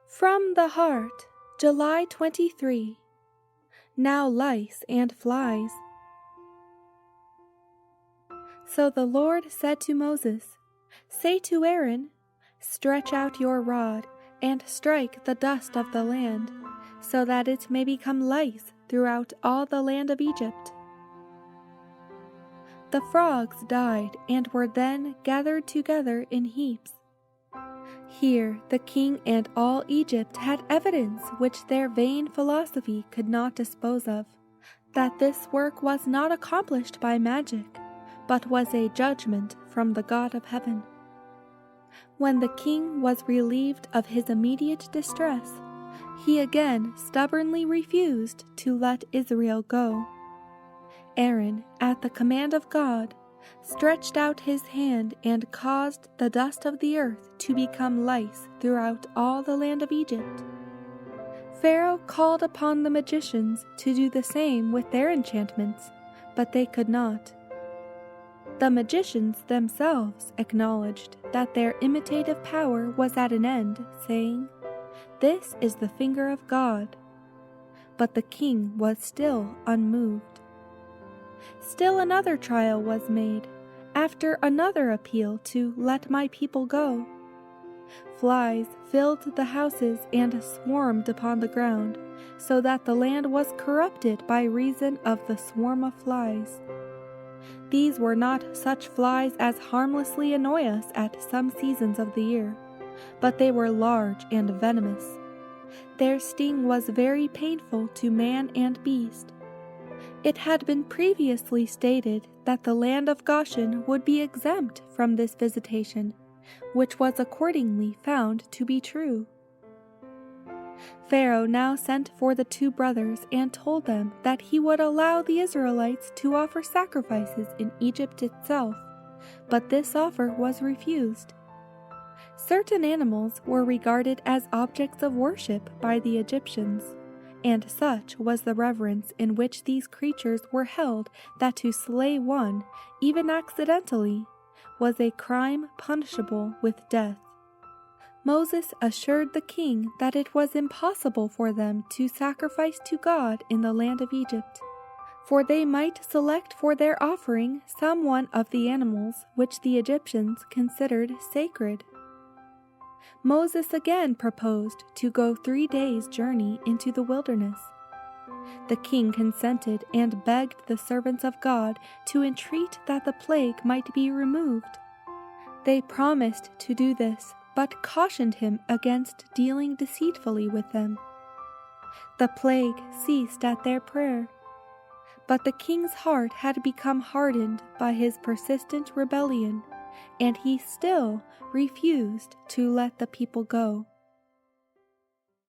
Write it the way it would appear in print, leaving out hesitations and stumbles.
From the Heart, July 23. Now lice and flies. So the Lord said to Moses, Say to Aaron, Stretch out your rod and strike the dust of the land, so that it may become lice throughout all the land of Egypt. The frogs died and were then gathered together in heaps. Here the king and all Egypt had evidence which their vain philosophy could not dispose of, that this work was not accomplished by magic, but was a judgment from the God of heaven. When the king was relieved of his immediate distress, he again stubbornly refused to let Israel go. Aaron, at the command of God, stretched out his hand and caused the dust of the earth to become lice throughout all the land of Egypt. Pharaoh called upon the magicians to do the same with their enchantments, but they could not. The magicians themselves acknowledged that their imitative power was at an end, saying, This is the finger of God. But the king was still unmoved. Still another trial was made, after another appeal to let my people go. Flies filled the houses and swarmed upon the ground, so that the land was corrupted by reason of the swarm of flies. These were not such flies as harmlessly annoy us at some seasons of the year, but they were large and venomous. Their sting was very painful to man and beast. It had been previously stated that the land of Goshen would be exempt from this visitation, which was accordingly found to be true. Pharaoh now sent for the two brothers and told them that he would allow the Israelites to offer sacrifices in Egypt itself, but this offer was refused. Certain animals were regarded as objects of worship by the Egyptians, and such was the reverence in which these creatures were held that to slay one, even accidentally, was a crime punishable with death. Moses assured the king that it was impossible for them to sacrifice to God in the land of Egypt, for they might select for their offering some one of the animals which the Egyptians considered sacred. Moses again proposed to go 3 days' journey into the wilderness. The king consented and begged the servants of God to entreat that the plague might be removed. They promised to do this, but cautioned him against dealing deceitfully with them. The plague ceased at their prayer, but the king's heart had become hardened by his persistent rebellion, and he still refused to let the people go.